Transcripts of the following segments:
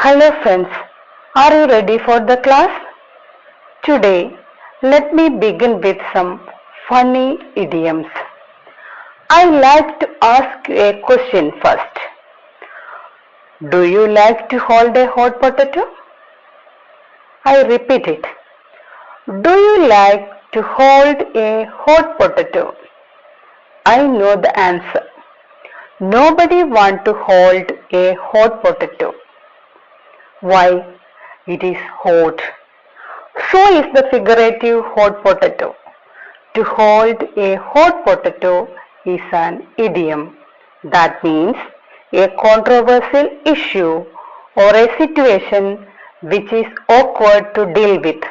Hello friends, are you ready for the class? Today, let me begin with some funny idioms. I like to ask you a question first. Do you like to hold a hot potato? I repeat it. Do you like to hold a hot potato? I know the answer. Nobody wants to hold a hot potato. Why? It is hot. So is the figurative hot potato. To hold a hot potato is an idiom. That means a controversial issue or a situation which is awkward to deal with.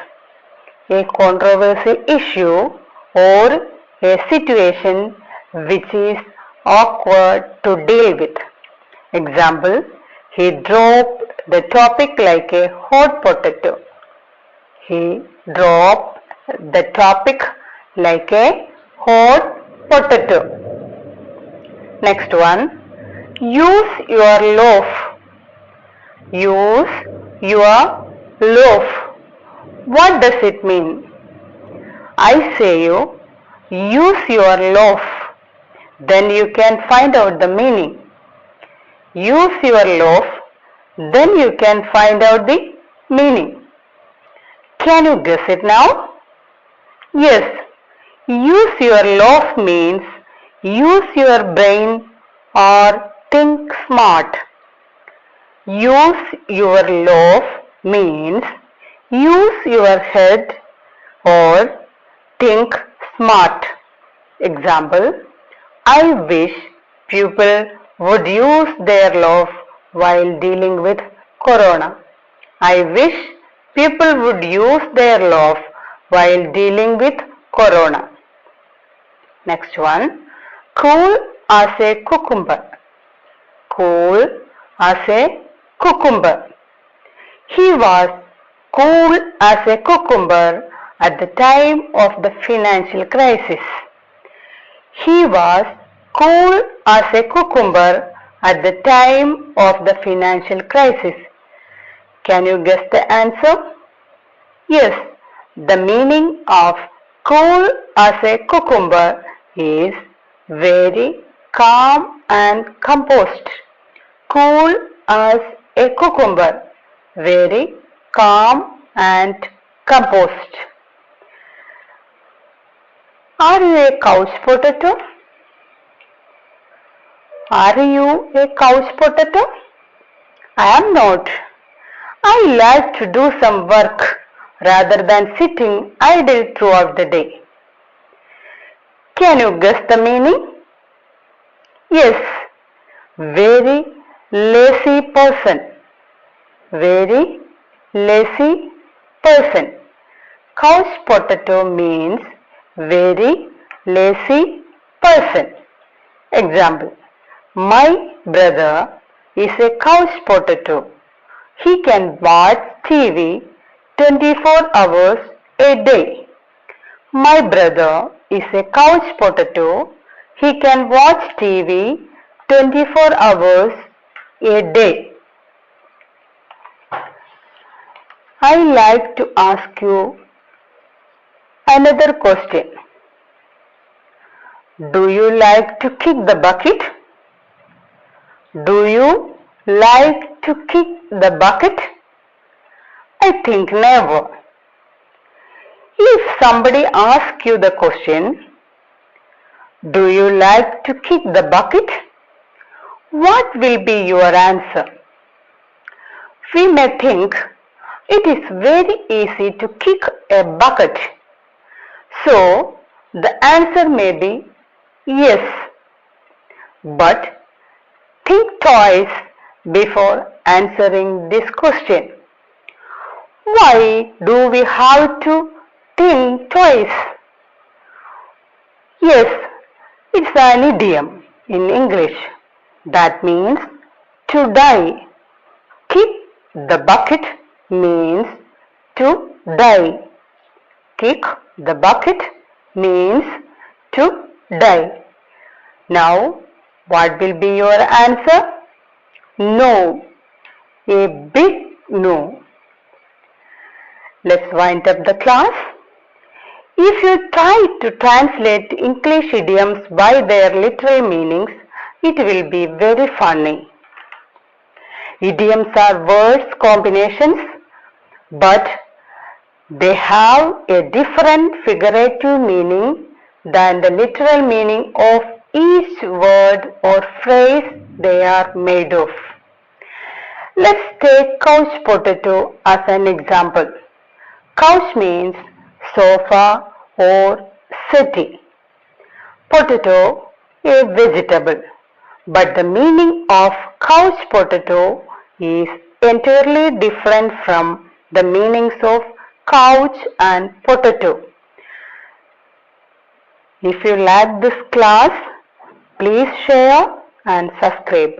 A controversial issue or a situation which is awkward to deal with. Example, he dropped the topic like a hot potato. He dropped the topic like a hot potato. Next one, use your loaf. Use your loaf. What does it mean? I say you, use your loaf. Then you can find out the meaning. Use your loaf, then you can find out the meaning. Can you guess it now? Yes, use your loaf means use your brain or think smart. Use your loaf means use your head or think smart. Example, I wish people would use their loaf while dealing with corona. I wish people would use their loaf while dealing with corona. Next one, cool as a cucumber. Cool as a cucumber. He was cool as a cucumber at the time of the financial crisis. He was cool as a cucumber at the time of the financial crisis. Can you guess the answer? Yes, the meaning of cool as a cucumber is very calm and composed. Cool as a cucumber, very calm and composed. Are you a couch potato? Are you a couch potato? I am not. I like to do some work rather than sitting idle throughout the day. Can you guess the meaning? Yes, very lazy person. Very lazy person. Couch potato means very lazy person. Example, my brother is a couch potato. He can watch TV 24 hours a day. My brother is a couch potato. He can watch TV 24 hours a day. I like to ask you another question. Do you like to kick the bucket? Do you like to kick the bucket? I think never. If somebody asks you the question, do you like to kick the bucket? What will be your answer? We may think it is very easy to kick a bucket. So, the answer may be yes. But think twice before answering this question. Why do we have to think twice? Yes, it's an idiom in English. That means to die. Kick the bucket means to die. Kick the bucket means to die. Now, what will be your answer? No. a big no. Let's wind up the class. If you try to translate English idioms by their literal meanings, it will be very funny. Idioms are words combinations, but they have a different figurative meaning than the literal meaning of each word or phrase they are made of. Let's take couch potato as an example. Couch means sofa or settee. Potato, a vegetable. But the meaning of couch potato is entirely different from the meanings of couch and potato. If you like this class, please share and subscribe.